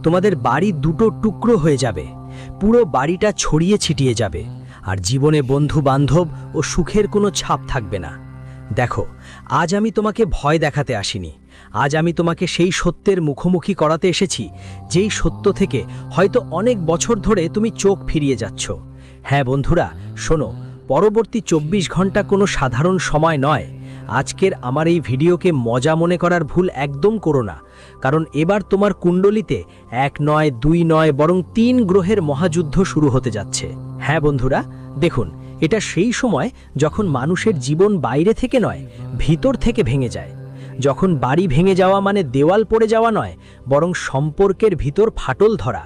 তোমাদের বাড়ি দুটো টুকরো হয়ে যাবে, পুরো বাড়িটা ছড়িয়ে ছিটিয়ে যাবে, আর জীবনে বন্ধু বান্ধব ও সুখের কোনো ছাপ থাকবে না। দেখো, আজ আমি তোমাকে ভয় দেখাতে আসিনি, আজ আমি তোমাকে সেই সত্যের মুখোমুখি করাতে এসেছি, যেই সত্য থেকে হয়তো অনেক বছর ধরে তুমি চোখ ফিরিয়ে যাচ্ছ। হ্যাঁ বন্ধুরা, শোনো, পরবর্তী 24 ঘন্টা কোনো সাধারণ সময় নয়। আজকের আমার এই ভিডিওকে মজা মনে করার ভুল একদম করো না, কারণ এবার তোমার কুণ্ডলিতে 1 নয় 2 নয় বরং 3 গ্রহের মহাযুদ্ধ শুরু হতে যাচ্ছে। হ্যাঁ বন্ধুরা, দেখুন, এটা সেই সময় যখন মানুষের জীবন বাইরে থেকে নয়, ভিতর থেকে ভেঙে যায়। যখন বাড়ি ভেঙে যাওয়া মানে দেওয়াল পড়ে যাওয়া নয়, বরং সম্পর্কের ভিতর ফাটল ধরা।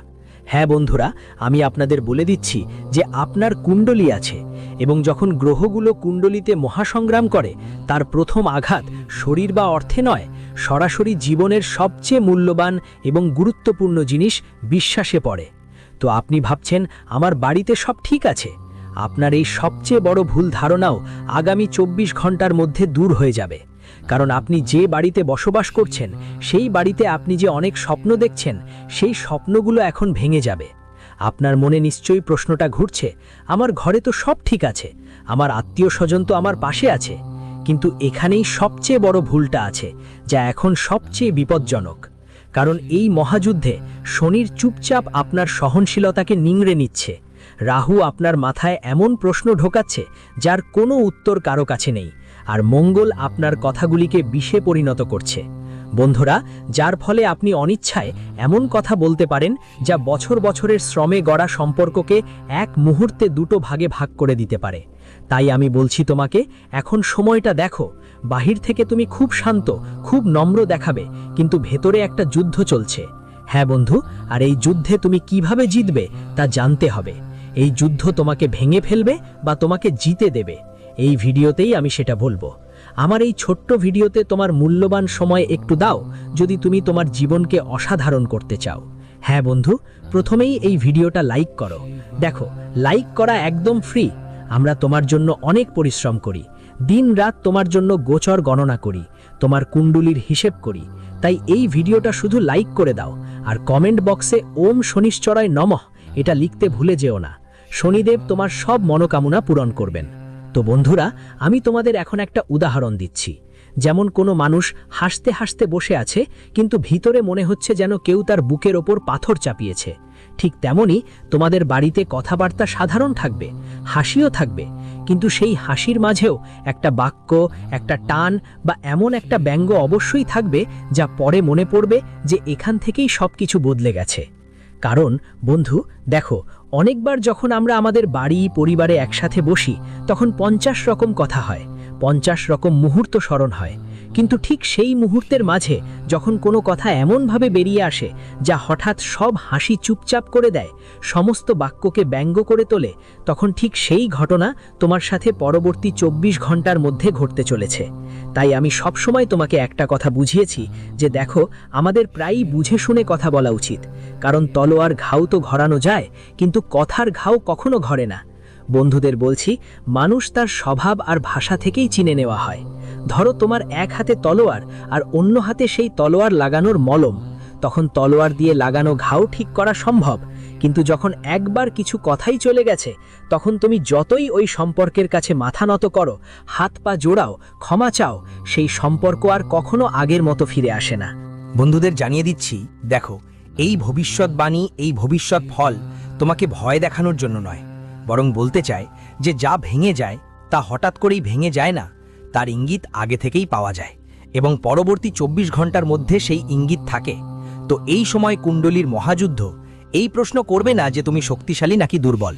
হ্যাঁ বন্ধুরা, আমি আপনাদের বলে দিচ্ছি যে আপনার কুণ্ডলী আছে, এবং যখন গ্রহগুলো কুণ্ডলিতে মহাসংগ্রাম করে, তার প্রথম আঘাত শরীর বা অর্থে নয়, সরাসরি জীবনের সবচেয়ে মূল্যবান এবং গুরুত্বপূর্ণ জিনিস বিশ্বাসে পড়ে। তো আপনি ভাবছেন আমার বাড়িতে সব ঠিক আছে। আপনার এই সবচেয়ে বড় ভুল ধারণাও আগামী 24 ঘন্টার মধ্যে দূর হয়ে যাবে, কারণ আপনি যে বাড়িতে বসবাস করছেন, সেই বাড়িতে আপনি যে অনেক স্বপ্ন দেখছেন, সেই স্বপ্নগুলো এখন ভেঙে যাবে। আপনার মনে নিশ্চয়ই প্রশ্নটা ঘুরছে, আমার ঘরে তো সব ঠিক আছে, আমার আত্মীয় স্বজন তো আমার পাশে আছে। কিন্তু এখানেই সবচেয়ে বড় ভুলটা আছে, যা এখন সবচেয়ে বিপজ্জনক। কারণ এই মহাযুদ্ধে শনির চুপচাপ আপনার সহনশীলতাকে নিংড়ে নিচ্ছে। রাহু আপনার মাথায় এমন প্রশ্ন ঢোকাচ্ছে যার কোনো উত্তর কারো কাছে নেই, আর মঙ্গল আপনার কথাগুলিকে বিষে পরিণত করছে। বন্ধুরা, যার ফলে আপনি অনিচ্ছায় এমন কথা বলতে পারেন যা বছর বছরের শ্রমে গড়া সম্পর্ককে এক মুহূর্তে দুটো ভাগে ভাগ করে দিতে পারে। তাই আমি বলছি তোমাকে, এখন সময়টা দেখো। বাহির থেকে তুমি খুব শান্ত, খুব নম্র দেখাবে, কিন্তু ভেতরে একটা যুদ্ধ চলছে। হ্যাঁ বন্ধু, আর এই যুদ্ধে তুমি কিভাবে জিতবে তা জানতে হবে। এই যুদ্ধ তোমাকে ভেঙে ফেলবে বা তোমাকে জিতে দেবে, এই ভিডিওতেই আমি সেটা বলবো। আমার এই ছোট্ট ভিডিওতে তোমার মূল্যবান সময় একটু দাও, যদি তুমি তোমার জীবনকে অসাধারণ করতে চাও। হ্যাঁ বন্ধু, প্রথমেই এই ভিডিওটা লাইক করো। দেখো, লাইক করা একদম ফ্রি। আমরা তোমার জন্য অনেক পরিশ্রম করি, দিন রাত তোমার জন্য গোচর গণনা করি, তোমার কুণ্ডলীর হিসেব করি। তাই এই ভিডিওটা শুধু লাইক করে দাও, আর কমেন্ট বক্সে ওম শনিশ্চরায় নমঃ এটা লিখতে ভুলে যেও না। শনিদেব তোমার সব মনোকামনা পূরণ করবেন। তো বন্ধুরা, আমি তোমাদের এখন একটা উদাহরণ দিচ্ছি। যেমন কোনো মানুষ হাসতে হাসতে বসে আছে, কিন্তু ভিতরে মনে হচ্ছে যেন কেউ তার বুকের ওপর পাথর চাপিয়েছে। ঠিক তেমনি তোমাদের বাড়িতে কথাবার্তা সাধারণ থাকবে, হাসিও থাকবে, কিন্তু সেই হাসির মাঝেও একটা বাক্য, একটা টান বা এমন একটা ব্যঙ্গ অবশ্যই থাকবে যা পরে মনে পড়বে যে এখান থেকেই সবকিছু বদলে গেছে। কারণ বন্ধু দেখো, অনেকবার যখন আমরা আমাদের বাড়ি পরিবারে একসাথে বসি, তখন 50 রকম কথা হয়, 50 রকম মুহূর্ত স্মরণ হয়। কিন্তু ঠিক সেই মুহূর্তের মাঝে যখন কোনো কথা এমনভাবে বেরিয়ে আসে যা হঠাৎ সব হাসি চুপচাপ করে দেয়, সমস্ত বাক্যকে ব্যঙ্গ করে তোলে, তখন ঠিক সেই ঘটনা তোমার সাথে পরবর্তী 24 ঘন্টার মধ্যে ঘটতে চলেছে। তাই আমি সবসময় তোমাকে একটা কথা বুঝিয়েছি যে দেখো, আমাদের প্রায়ই বুঝে শুনে কথা বলা উচিত, কারণ তলোয়ার ঘাও তো ঘরানো যায়, কিন্তু কথার ঘাও কখনো ঘরে না। বন্ধুদের বলছি, মানুষ তার স্বভাব আর ভাষা থেকেই চিনে নেওয়া হয়। ধরো তোমার এক হাতে তলোয়ার আর অন্য হাতে সেই তলোয়ার লাগানোর মলম, তখন তলোয়ার দিয়ে লাগানো ঘাও ঠিক করা সম্ভব, কিন্তু যখন একবার কিছু কথাই চলে গেছে, তখন তুমি যতই ওই সম্পর্কের কাছে মাথা নত করো, হাত পা জোড়াও, ক্ষমা চাও, সেই সম্পর্ক আর কখনো আগের মতো ফিরে আসে না। বন্ধুদের জানিয়ে দিচ্ছি, দেখো, এই ভবিষ্যৎবাণী, এই ভবিষ্যৎ ফল তোমাকে ভয় দেখানোর জন্য নয়, বরং বলতে চায় যে যা ভেঙে যায় তা হঠাৎ করেই ভেঙে যায় না, তার ইঙ্গিত আগে থেকেই পাওয়া যায়, এবং পরবর্তী 24 ঘন্টার মধ্যে সেই ইঙ্গিত থাকে। তো এই সময় কুণ্ডলীর মহাযুদ্ধ এই প্রশ্ন করবে না যে তুমি শক্তিশালী নাকি দুর্বল,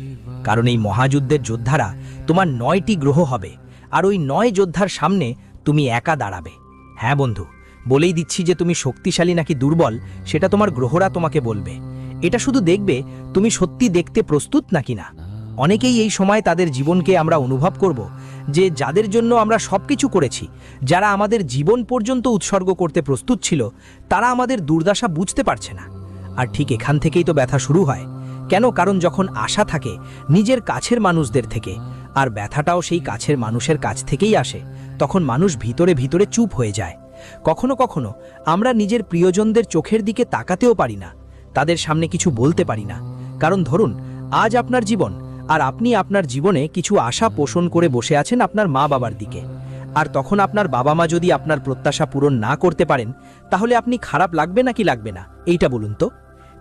কারণ এই মহাযুদ্ধের যোদ্ধারা তোমার 9টি গ্রহ হবে, আর ওই 9 যোদ্ধার সামনে তুমি একা দাঁড়াবে। হ্যাঁ বন্ধু, বলেই দিচ্ছি যে তুমি শক্তিশালী নাকি দুর্বল সেটা তোমার গ্রহরা তোমাকে বলবে। এটা শুধু দেখবে তুমি সত্যি দেখতে প্রস্তুত নাকি না। অনেকেই এই সময় তাদের জীবনকে আমরা অনুভব করব যে যাদের জন্য আমরা সবকিছু করেছি, যারা আমাদের জীবন পর্যন্ত উৎসর্গ করতে প্রস্তুত ছিল, তারা আমাদের দুর্দশা বুঝতে পারছে না। আর ঠিক এখান থেকেই তো ব্যথা শুরু হয়। কেন? কারণ যখন আশা থাকে নিজের কাছের মানুষদের থেকে, আর ব্যথাটাও সেই কাছের মানুষের কাছ থেকেই আসে, তখন মানুষ ভিতরে ভিতরে চুপ হয়ে যায়। কখনো কখনো আমরা নিজের প্রিয়জনদের চোখের দিকে তাকাতেও পারি না, তাদের সামনে কিছু বলতে পারি না। কারণ ধরুন আজ আপনার জীবন, আর আপনি আপনার জীবনে কিছু আশা পোষণ করে বসে আছেন আপনার মা বাবার দিকে, আর তখন আপনার বাবা মা যদি আপনার প্রত্যাশা পূরণ না করতে পারেন, তাহলে আপনি খারাপ লাগবে নাকি লাগবে না, এইটা বলুন তো।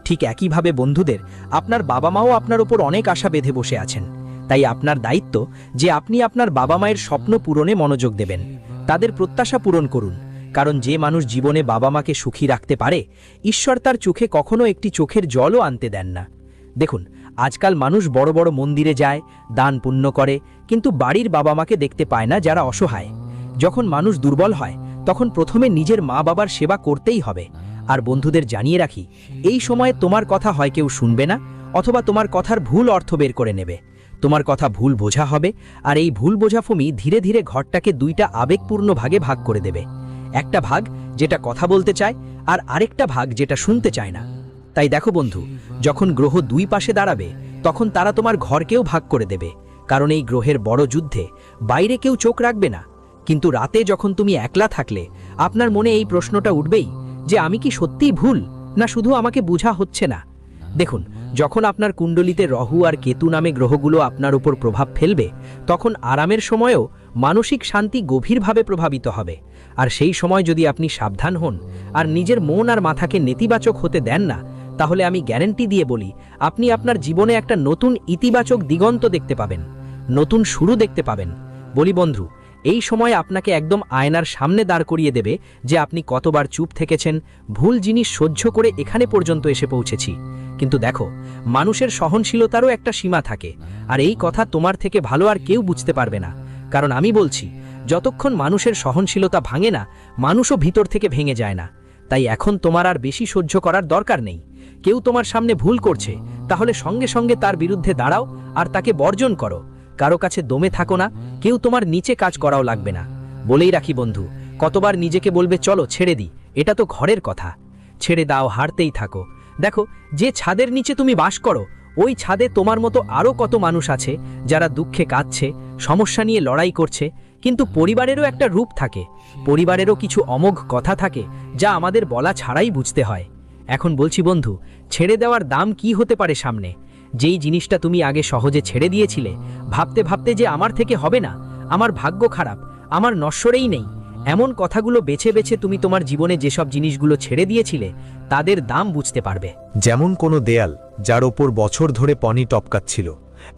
ঠিক একইভাবে বন্ধুদের, আপনার বাবা মাও আপনার উপর অনেক আশা বেঁধে বসে আছেন। তাই আপনার দায়িত্ব যে আপনি আপনার বাবা মায়ের স্বপ্ন পূরণে মনোযোগ দেবেন, তাদের প্রত্যাশা পূরণ করুন। কারণ যে মানুষ জীবনে বাবা মাকে সুখী রাখতে পারে, ঈশ্বর তার চোখে কখনো একটি চোখের জলও আনতে দেন না। দেখুন, আজকাল মানুষ বড় বড় মন্দিরে যায়, দান পুণ্য করে, কিন্তু বাড়ির বাবা মাকে দেখতে পায় না যারা অসহায়। যখন মানুষ দুর্বল হয়, তখন প্রথমে নিজের মা বাবার সেবা করতেই হবে। আর বন্ধুদের জানিয়ে রাখি, এই সময়ে তোমার কথা হয় কেউ শুনবে না, অথবা তোমার কথার ভুল অর্থ বের করে নেবে। তোমার কথা ভুল বোঝা হবে, আর এই ভুল বোঝাফুমি ধীরে ধীরে ঘরটাকে দুইটা আবেগপূর্ণ ভাগে ভাগ করে দেবে। একটা ভাগ যেটা কথা বলতে চায়, আর আরেকটা ভাগ যেটা শুনতে চায় না। তাই দেখো বন্ধু, যখন গ্রহ দুই পাশে দাঁড়াবে, তখন তারা তোমার ঘরকেও ভাগ করে দেবে। কারণ এই গ্রহের বড় যুদ্ধে বাইরে কেউ চোখ রাখবে না। কিন্তু রাতে যখন তুমি একলা থাকলে, আপনার মনে এই প্রশ্নটা উঠবেই যে আমি কি সত্যিই ভুল, না শুধু আমাকে বোঝা হচ্ছে না। দেখুন, যখন আপনার কুণ্ডলিতে রাহু আর কেতু নামে গ্রহগুলো আপনার উপর প্রভাব ফেলবে, তখন আরামের সময়েও মানসিক শান্তি গভীরভাবে প্রভাবিত হবে। আর সেই সময় যদি আপনি সাবধান হন আর নিজের মন আর মাথাকে নেতিবাচক হতে দেন না, তাহলে আমি গ্যারান্টি দিয়ে বলি, আপনি আপনার জীবনে একটা নতুন ইতিবাচক দিগন্ত দেখতে পাবেন, নতুন শুরু দেখতে পাবেন। বলি বন্ধু, এই সময় আপনাকে একদম আয়নার সামনে দাঁড় করিয়ে দেবে যে আপনি কতবার চুপ থেকেছেন, ভুল জিনিস সহ্য করে এখানে পর্যন্ত এসে পৌঁছেছি। কিন্তু দেখো, মানুষের সহনশীলতারও একটা সীমা থাকে, আর এই কথা তোমার থেকে ভালো আর কেউ বুঝতে পারবে না। কারণ আমি বলছি, যতক্ষণ মানুষের সহনশীলতা ভাঙে না, মানুষও ভিতর থেকে ভেঙে যায় না। তাই এখন তোমার আর বেশি সহ্য করার দরকার নেই। কেউ তোমার সামনে ভুল করছে, তাহলে সঙ্গে সঙ্গে তার বিরুদ্ধে দাঁড়াও আর তাকে বর্জন করো। কারো কাছে দমে থাকো না, কেউ তোমার নিচে কাজ করাও লাগবে না। বলেই রাখি বন্ধু, কতবার নিজেকে বলবে চলো ছেড়ে দিই, এটা তো ঘরের কথা। ছেড়ে দাও, হারতেই থাকো। দেখো, যে ছাদের নিচে তুমি বাস করো, ওই ছাদে তোমার মতো আরও কত মানুষ আছে যারা দুঃখে কাঁদছে, সমস্যা নিয়ে লড়াই করছে। কিন্তু পরিবারেরও একটা রূপ থাকে, পরিবারেরও কিছু অমোঘ কথা থাকে যা আমাদের বলা ছাড়াই বুঝতে হয়। এখন বলছি বন্ধু, ছেড়ে দেওয়ার দাম কি হতে পারে সামনে? যেই জিনিসটা তুমি আগে সহজে ছেড়ে দিয়েছিলে, ভাবতে ভাবতে যে আমার থেকে হবে না, আমার ভাগ্য খারাপ, আমার নশ্বরেই নেই, এমন কথাগুলো বেছে বেছে তুমি তোমার জীবনে যেসব জিনিসগুলো ছেড়ে দিয়েছিলে, তাদের দাম বুঝতে পারবে। যেমন কোনো দেয়াল যার ওপর বছর ধরে পনি টপকাচ্ছিল,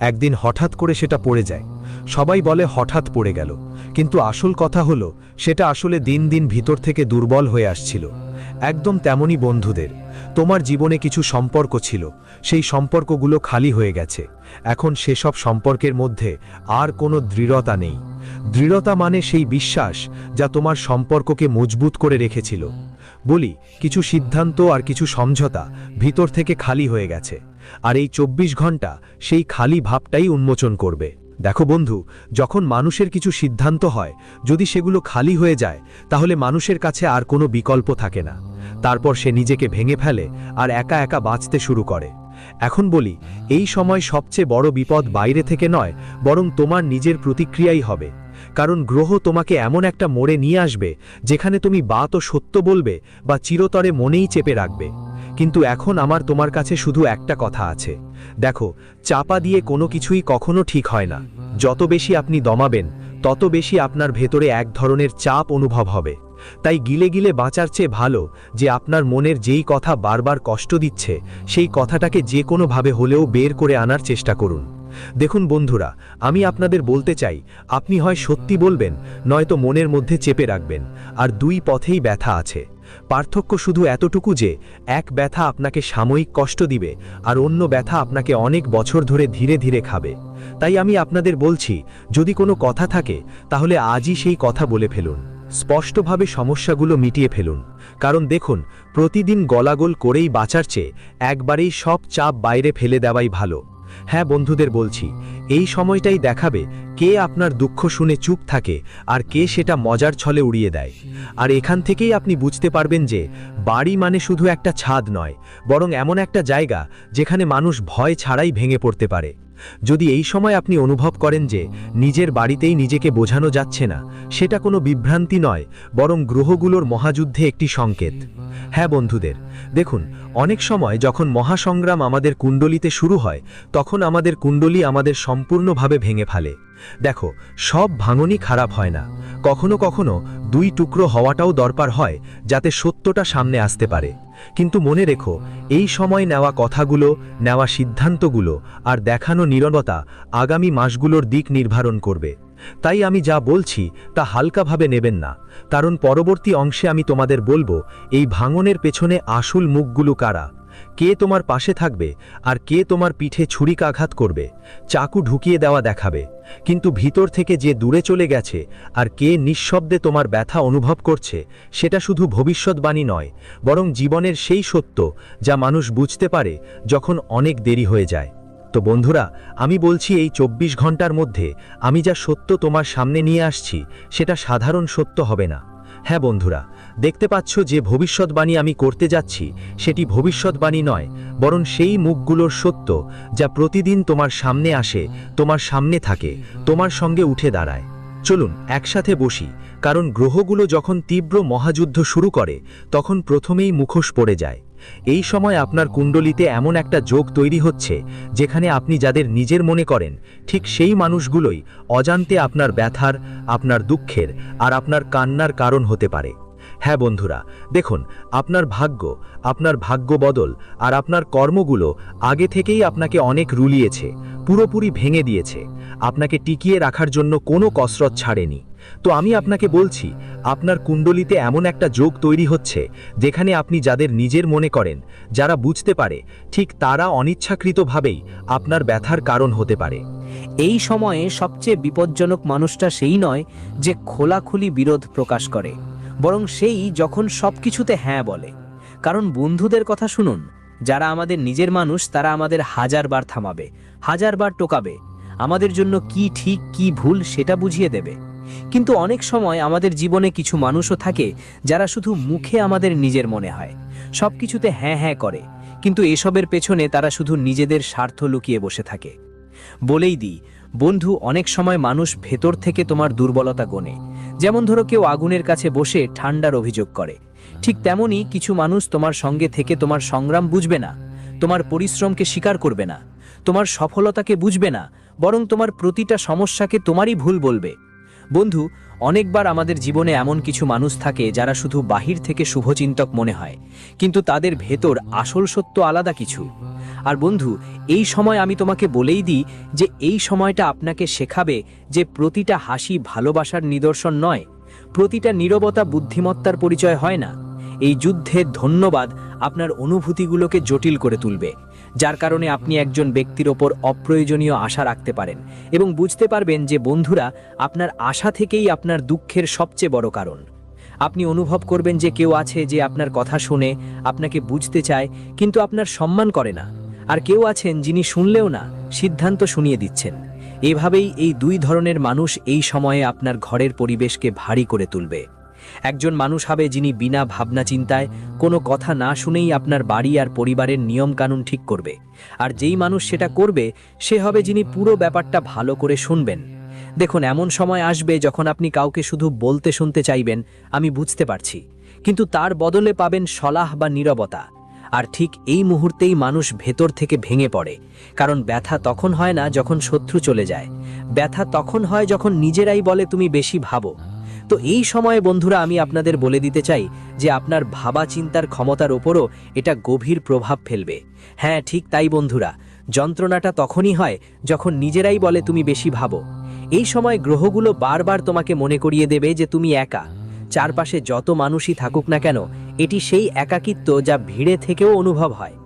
একদিন হঠাৎ করে সেটা পড়ে যায়। সবাই বলে হঠাৎ পড়ে গেল, কিন্তু আসল কথা হলো সেটা আসলে দিন দিন ভিতর থেকে দুর্বল হয়ে আসছিল। একদম তেমনি বন্ধুদের, তোমার জীবনে কিছু সম্পর্ক ছিল, সেই সম্পর্কগুলো খালি হয়ে গেছে। এখন সেসব সম্পর্কের মধ্যে আর কোনো দৃঢ়তা নেই। দৃঢ়তা মানে সেই বিশ্বাস যা তোমার সম্পর্ককে মজবুত করে রেখেছিল। বলি, কিছু সিদ্ধান্ত আর কিছু সমঝোতা ভিতর থেকে খালি হয়ে গেছে, আর এই 24 ঘন্টা সেই খালি ভাবটাই উন্মোচন করবে। দেখো বন্ধু, যখন মানুষের কিছু সিদ্ধান্ত হয়, যদি সেগুলো খালি হয়ে যায়, তাহলে মানুষের কাছে আর কোনো বিকল্প থাকে না। তারপর সে নিজেকে ভেঙে ফেলে আর একা একা বাঁচতে শুরু করে। এখন বলি, এই সময় সবচেয়ে বড় বিপদ বাইরে থেকে নয়, বরং তোমার নিজের প্রতিক্রিয়াই হবে। কারণ গ্রহ তোমাকে এমন একটা মোড়ে নিয়ে আসবে যেখানে তুমি বা তো সত্য বলবে বা চিরতরে মনেই চেপে রাখবে। কিন্তু এখন আমার তোমার কাছে শুধু একটা কথা আছে। দেখো, চাপা দিয়ে কোনো কিছুই কখনো ঠিক হয় না। যত বেশি আপনি দমাবেন, তত বেশি আপনার ভেতরে এক ধরনের চাপ অনুভব হবে। তাই গিলে গিলে বাঁচার চেয়ে ভালো যে আপনার মনের যেই কথা বারবার কষ্ট দিচ্ছে, সেই কথাটাকে যে কোনোভাবে হলেও বের করে আনার চেষ্টা করুন। দেখুন বন্ধুরা, আমি আপনাদের বলতে চাই, আপনি হয় সত্যি বলবেন, নয়তো মনের মধ্যে চেপে রাখবেন। আর দুই পথেই ব্যথা আছে। পার্থক্য শুধু এতটুকু যে এক ব্যথা আপনাকে সাময়িক কষ্ট দিবে, আর অন্য ব্যথা আপনাকে অনেক বছর ধরে ধীরে ধীরে খাবে। তাই আমি আপনাদের বলছি, যদি কোনো কথা থাকে, তাহলে আজই সেই কথা বলে ফেলুন। স্পষ্টভাবে সমস্যাগুলো মিটিয়ে ফেলুন। কারণ দেখুন, প্রতিদিন গলাগোল করেই বাঁচার চেয়ে একবারেই সব চাপ বাইরে ফেলে দেওয়াই ভালো। হ্যাঁ বন্ধুদের বলছি, এই সময়টাই দেখাবে কে আপনার দুঃখ শুনে চুপ থাকে আর কে সেটা মজার ছলে উড়িয়ে দেয়। আর এখান থেকেই আপনি বুঝতে পারবেন যে বাড়ি মানে শুধু একটা ছাদ নয়, বরং এমন একটা জায়গা যেখানে মানুষ ভয় ছাড়াই ভেঙে পড়তে পারে। যদি এই সময় আপনি অনুভব করেন যে নিজের বাড়িতেই নিজেকে বোঝানো যাচ্ছে না, সেটা কোনো বিভ্রান্তি নয়, বরং গ্রহগুলোর মহাযুদ্ধে একটি সংকেত। হ্যাঁ বন্ধুদের, দেখুন, অনেক সময় যখন মহাসংগ্রাম আমাদের কুণ্ডলিতে শুরু হয়, তখন আমাদের কুণ্ডলী আমাদের সম্পূর্ণভাবে ভেঙে ফেলে। দেখো, সব ভাঙনই খারাপ হয় না, কখনো কখনো দুই টুকরো হওয়াটাও দরকার হয়, যাতে সত্যটা সামনে আসতে পারে। কিন্তু মনে রেখো, এই সময় নেওয়া কথাগুলো, নেওয়া সিদ্ধান্তগুলো আর দেখানো নীরবতা আগামী মাসগুলোর দিক নির্ধারণ করবে। তাই আমি যা বলছি তা হালকাভাবে নেবেন না, কারণ পরবর্তী অংশে আমি তোমাদের বলবো এই ভাঙনের পেছনে আসল মুখগুলো কারা, কে তোমার পাশে থাকবে আর কে তোমার পিঠে ছুরিকাঘাত করবে, চাকু ঢুকিয়ে দেওয়া দেখাবে, কিন্তু ভিতর থেকে যে দূরে চলে গেছে আর কে নিঃশব্দে তোমার ব্যথা অনুভব করছে, সেটা শুধু ভবিষ্যৎবাণী নয়, বরং জীবনের সেই সত্য যা মানুষ বুঝতে পারে যখন অনেক দেরি হয়ে যায়। তো বন্ধুরা, আমি বলছি এই 24 ঘন্টার মধ্যে আমি যা সত্য তোমার সামনে নিয়ে আসছি সেটা সাধারণ সত্য হবে না। হ্যাঁ বন্ধুরা, দেখতে পাচ্ছ যে ভবিষ্যৎবাণী আমি করতে যাচ্ছি সেটি ভবিষ্যৎবাণী নয়, বরং সেই মুখগুলোর সত্য যা প্রতিদিন তোমার সামনে আসে, তোমার সামনে থাকে, তোমার সঙ্গে উঠে দাঁড়ায়। চলুন একসাথে বসি, কারণ গ্রহগুলো যখন তীব্র মহাযুদ্ধ শুরু করে তখন প্রথমেই মুখোশ পড়ে যায়। এই সময় আপনার কুণ্ডলিতে এমন একটা যোগ তৈরি হচ্ছে যেখানে আপনি যাদের নিজের মনে করেন ঠিক সেই মানুষগুলোই অজান্তে আপনার ব্যথার, আপনার দুঃখের আর আপনার কান্নার কারণ হতে পারে। হ্যাঁ বন্ধুরা, দেখুন, আপনার ভাগ্য বদল আর আপনার কর্মগুলো আগে থেকেই আপনাকে অনেক রুলিয়েছে, পুরোপুরি ভেঙে দিয়েছে, আপনাকে টিকিয়ে রাখার জন্য কোনো কসরত ছাড়েনি। তো আমি আপনাকে বলছি, আপনার কুণ্ডলিতে এমন একটা যোগ তৈরি হচ্ছে যেখানে আপনি যাদের নিজের মনে করেন, যারা বুঝতে পারে, ঠিক তারা অনিচ্ছাকৃতভাবেই আপনার ব্যথার কারণ হতে পারে। এই সময়ে সবচেয়ে বিপজ্জনক মানুষটা সেই নয় যে খোলাখুলি বিরোধ প্রকাশ করে, বরং সেই যখন সবকিছুতে হ্যাঁ বলে। কারণ বন্ধুদের কথা শুনুন, যারা আমাদের নিজের মানুষ তারা আমাদের হাজারবার থামাবে, হাজারবার টোকাবে, আমাদের জন্য কি ঠিক কি ভুল সেটা বুঝিয়ে দেবে। কিন্তু অনেক সময় আমাদের জীবনে কিছু মানুষও থাকে যারা শুধু মুখে আমাদের নিজের মনে হয়, সবকিছুতে হ্যাঁ হ্যাঁ করে, কিন্তু এসবের পেছনে তারা শুধু নিজেদের স্বার্থ লুকিয়ে বসে থাকে। বলেই দিই বন্ধু, অনেক সময় মানুষ ভেতর থেকে তোমার দুর্বলতা গোনে। যেমন ধরো, কেউ আগুনের কাছে বসে ঠান্ডার অভিযোগ করে, ঠিক তেমনি কিছু মানুষ তোমার সঙ্গে থেকে তোমার সংগ্রাম বুঝবে না, তোমার পরিশ্রমকে স্বীকার করবে না, তোমার সফলতাকে বুঝবে না, বরং তোমার প্রতিটা সমস্যাকে তোমারই ভুল বলবে। বন্ধু, অনেকবার আমাদের জীবনে এমন কিছু মানুষ থাকে যারা শুধু বাহির থেকে শুভচিন্তক মনে হয়, কিন্তু তাদের ভেতর আসল সত্য আলাদা কিছু। আর বন্ধু, এই সময় আমি তোমাকে বলেই দিই যে এই সময়টা আপনাকে শেখাবে যে প্রতিটা হাসি ভালোবাসার নিদর্শন নয়, প্রতিটা নীরবতা বুদ্ধিমত্তার পরিচয় হয় না। এই যুদ্ধে ধন্যবাদ আপনার অনুভূতিগুলোকে জটিল করে তুলবে, যার কারণে আপনি একজন ব্যক্তির ওপর অপ্রয়োজনীয় আশা রাখতে পারেন এবং বুঝতে পারবেন যে বন্ধুরা, আপনার আশা থেকেই আপনার দুঃখের সবচেয়ে বড় কারণ। আপনি অনুভব করবেন যে কেউ আছে যে আপনার কথা শুনে, আপনাকে বুঝতে চায়, কিন্তু আপনার সম্মান করে না, আর কেউ আছেন যিনি শুনলেও না, সিদ্ধান্ত শুনিয়ে দিচ্ছেন। এভাবেই এই দুই ধরনের মানুষ এই সময়ে আপনার ঘরের পরিবেশকে ভারী করে তুলবে। একজন মানুষ হবে যিনি বিনা ভাবনা চিন্তায়, কোনো কথা না শুনেই আপনার বাড়ি আর পরিবারের নিয়মকানুন ঠিক করবে, আর যেই মানুষ সেটা করবে সে হবে যিনি পুরো ব্যাপারটা ভালো করে শুনবেন। দেখুন, এমন সময় আসবে যখন আপনি কাউকে শুধু বলতে শুনতে চাইবেন, আমি বুঝতে পারছি, কিন্তু তার বদলে পাবেন সলাহ বা নীরবতা। আর ঠিক এই মুহূর্তেই মানুষ ভেতর থেকে ভেঙে পড়ে, কারণ ব্যথা তখন হয় না যখন শত্রু চলে যায়, ব্যথা তখন হয় যখন নিজেরাই বলে তুমি বেশি ভাবো। তো এই সময়ে বন্ধুরা, আমি আপনাদের বলে দিতে চাই যে আপনার ভাবা চিন্তার ক্ষমতার ওপরও এটা গভীর প্রভাব ফেলবে। হ্যাঁ, ঠিক তাই বন্ধুরা, যন্ত্রণাটা তখনই হয় যখন নিজেরাই বলে তুমি বেশি ভাবো। এই সময় গ্রহগুলো বারবার তোমাকে মনে করিয়ে দেবে যে তুমি একা। চারপাশে যত মানুষই থাকুক না কেন, এটি সেই একাকিত্ব যা ভিড়ে থেকেও অনুভব হয়।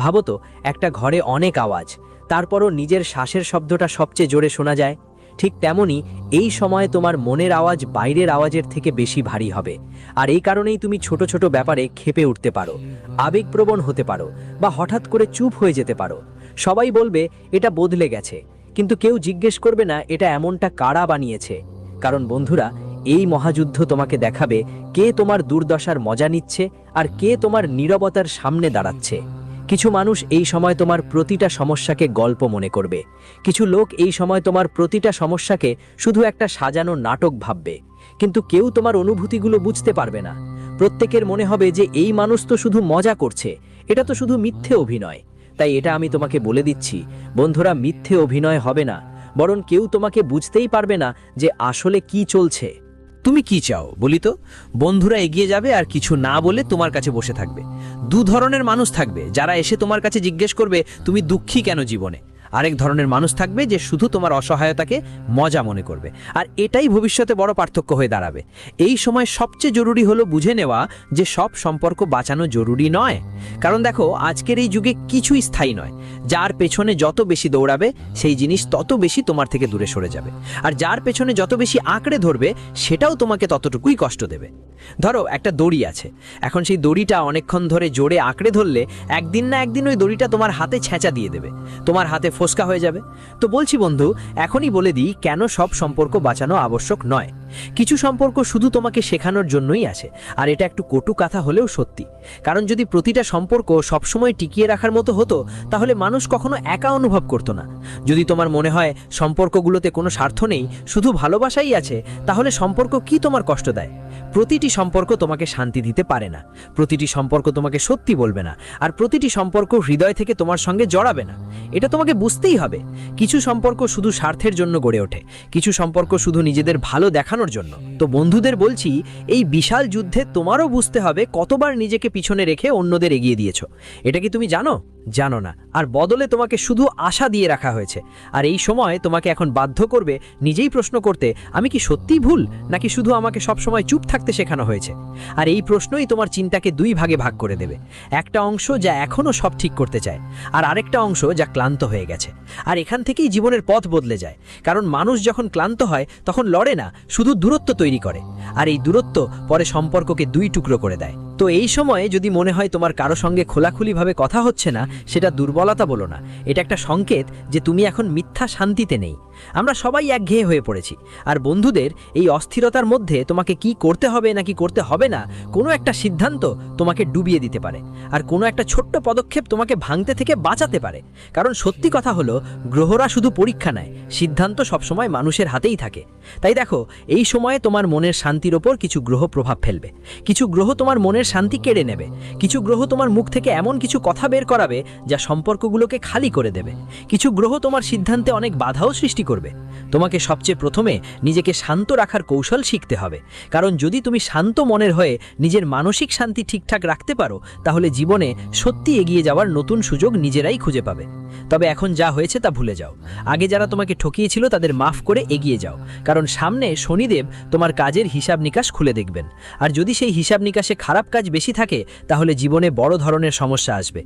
ভাবো তো, একটা ঘরে অনেক আওয়াজ, তারপরও নিজের শ্বাসের শব্দটা সবচেয়ে জোরে শোনা যায়। ঠিক তেমনি এই সময়ে তোমার মনের আওয়াজ বাইরের আওয়াজের থেকে বেশি ভারী হবে, আর এই কারণেই তুমি ছোট ছোট ব্যাপারে ক্ষেপে উঠতে পারো, আবেগপ্রবণ হতে পারো, বা হঠাৎ করে চুপ হয়ে যেতে পারো। সবাই বলবে এটা বদলে গেছে, কিন্তু কেউ জিজ্ঞেস করবে না এটা এমনটা কারা বানিয়েছে। কারণ বন্ধুরা, এই মহাযুদ্ধ তোমাকে দেখাবে কে তোমার দুর্দশার মজা নিচ্ছে আর কে তোমার নীরবতার সামনে দাঁড়াচ্ছে, কিছু মানুষ এই সময় তোমার প্রতিটা সমস্যাকে গল্প মনে করবে, কিছু লোক এই সময় তোমার প্রতিটা সমস্যাকে শুধু একটা সাজানো নাটক ভাববে, কিন্তু কেউ তোমার অনুভূতিগুলো বুঝতে পারবে না। প্রত্যেকের মনে হবে যে এই মানুষ তো শুধু মজা করছে, এটা তো শুধু মিথ্যে অভিনয়। তাই এটা আমি তোমাকে বলে দিচ্ছি, বন্ধুরা, মিথ্যে অভিনয় হবে না, বরং কেউ তোমাকে বুঝতেই পারবে না যে আসলে কি চলছে। তুমি কি চাও বলি তো? বন্ধুরা এগিয়ে যাবে আর কিছু না বলে তোমার কাছে বসে থাকবে। দু ধরনের মানুষ থাকবে, যারা এসে তোমার কাছে জিজ্ঞেস করবে তুমি দুঃখী কেন জীবনে। আরেক ধরনের মানুষ থাকবে যে শুধু তোমার অসহায়তাকে মজা মনে করবে। আর এটাই ভবিষ্যতে বড় পার্থক্য হয়ে দাঁড়াবে। এই সময় সবচেয়ে জরুরি হলো বুঝে নেওয়া যে সব সম্পর্ক বাঁচানো জরুরি নয়। কারণ দেখো, আজকের এই যুগে কিছুই স্থায়ী নয়। যার পেছনে যত বেশি দৌড়াবে সেই জিনিস তত বেশি তোমার থেকে দূরে সরে যাবে, আর যার পেছনে যত বেশি আঁকড়ে ধরবে সেটাও তোমাকে ততটুকুই কষ্ট দেবে। ধরো একটা দড়ি আছে, এখন সেই দড়িটা অনেকক্ষণ ধরে জোরে আঁকড়ে ধরলে একদিন না একদিন ওই দড়িটা তোমার হাতে ছেঁচা দিয়ে দেবে, তোমার হাতে ফোসকা হয়ে যাবে। তো বলছি বন্ধু, এখনই বলে দিই কেন সব সম্পর্ক বাঁচানো আবশ্যক নয়। কিছু সম্পর্ক শুধু তোমাকে শেখানোর জন্যই আছে, আর এটা একটু কটু কথা হলেও সত্যি। কারণ যদি প্রতিটা সম্পর্ক সবসময় টিকিয়ে রাখার মতো হতো, তাহলে মানুষ কখনো একা অনুভব করতো না। যদি তোমার মনে হয় সম্পর্কগুলোতে কোনো স্বার্থ নেই, শুধু ভালোবাসাই আছে, তাহলে সম্পর্ক কি তোমার কষ্ট দেয়? প্রতিটি সম্পর্ক তোমাকে শান্তি দিতে পারে না, প্রতিটি সম্পর্ক তোমাকে সত্যি বলবে না, আর প্রতিটি সম্পর্ক হৃদয় থেকে তোমার সঙ্গে জড়াবে না। এটা তোমাকে বুঝতেই হবে। কিছু সম্পর্ক শুধু স্বার্থের জন্য গড়ে ওঠে, কিছু সম্পর্ক শুধু নিজেদের ভালো দেখানোর জন্য। তো বন্ধুদের বলছি, এই বিশাল যুদ্ধে তোমারও বুঝতে হবে কতবার নিজেকে পিছনে রেখে অন্যদের এগিয়ে দিয়েছো। এটা কি তুমি জানো? জানো না, আর বদলে তোমাকে শুধু আশা দিয়ে রাখা হয়েছে। আর এই সময় তোমাকে এখন বাধ্য করবে নিজেই প্রশ্ন করতে, আমি কি সত্যিই ভুল, নাকি শুধু আমাকে সবসময় চুপ থাকতে শেখানো হয়েছে? আর এই প্রশ্নই তোমার চিন্তাকে দুই ভাগে ভাগ করে দেবে। একটা অংশ যা এখনও সব ঠিক করতে চায়, আর আরেকটা অংশ যা ক্লান্ত হয়ে গেছে। আর এখান থেকেই জীবনের পথ বদলে যায়। কারণ মানুষ যখন ক্লান্ত হয় তখন লড়ে না, শুধু দূরত্ব তৈরি করে। আর এই দূরত্ব পরে সম্পর্ককে দুই টুকরো করে দেয়। তো এই সময়ে যদি মনে হয় তোমার কারো সঙ্গে খোলাখুলিভাবে কথা হচ্ছে না, সেটা দুর্বলতা বলো না, এটা একটা সংকেত যে তুমি এখন মিথ্যা শান্তিতে নেই। আমরা সবাই একঘেয়ে হয়ে পড়েছি, আর বন্ধুদের এই অস্থিরতার মধ্যে তোমাকে কি করতে হবে নাকি করতে হবে না, কোনো একটা সিদ্ধান্ত তোমাকে ডুবিয়ে দিতে পারে, আর কোনো একটা ছোট্ট পদক্ষেপ তোমাকে ভাঙতে থেকে বাঁচাতে পারে। কারণ সত্যি কথা হলো, গ্রহরা শুধু পরীক্ষা নেয়, সিদ্ধান্ত সবসময় মানুষের হাতেই থাকে। তাই দেখো, এই সময়ে তোমার মনের শান্তির ওপর কিছু গ্রহ প্রভাব ফেলবে, কিছু গ্রহ তোমার মনের শান্তি কেড়ে নেবে, কিছু গ্রহ তোমার মুখ থেকে এমন কিছু কথা বের করাবে যা সম্পর্কগুলোকে খালি করে দেবে, কিছু গ্রহ তোমার সিদ্ধান্তে অনেক বাধাও সৃষ্টি করবে। তোমাকে সবচেয়ে প্রথমে নিজেকে শান্ত রাখার কৌশল শিখতে হবে। কারণ যদি তুমি শান্ত মনের হয়ে নিজের মানসিক শান্তি ঠিকঠাক রাখতে পারো, তাহলে জীবনে সত্যি এগিয়ে যাওয়ার নতুন সুযোগ নিজেরাই খুঁজে পাবে। তবে এখন যা হয়েছে তা ভুলে যাও। আগে যারা তোমাকে ঠকিয়েছিল তাদের মাফ করে এগিয়ে যাও, কারণ সামনে শনিদেব তোমার কাজের হিসাব নিকাশ খুলে দেখবেন। আর যদি সেই হিসাব নিকাশে খারাপ কাজ বেশি থাকে, তাহলে জীবনে বড় ধরনের সমস্যা আসবে।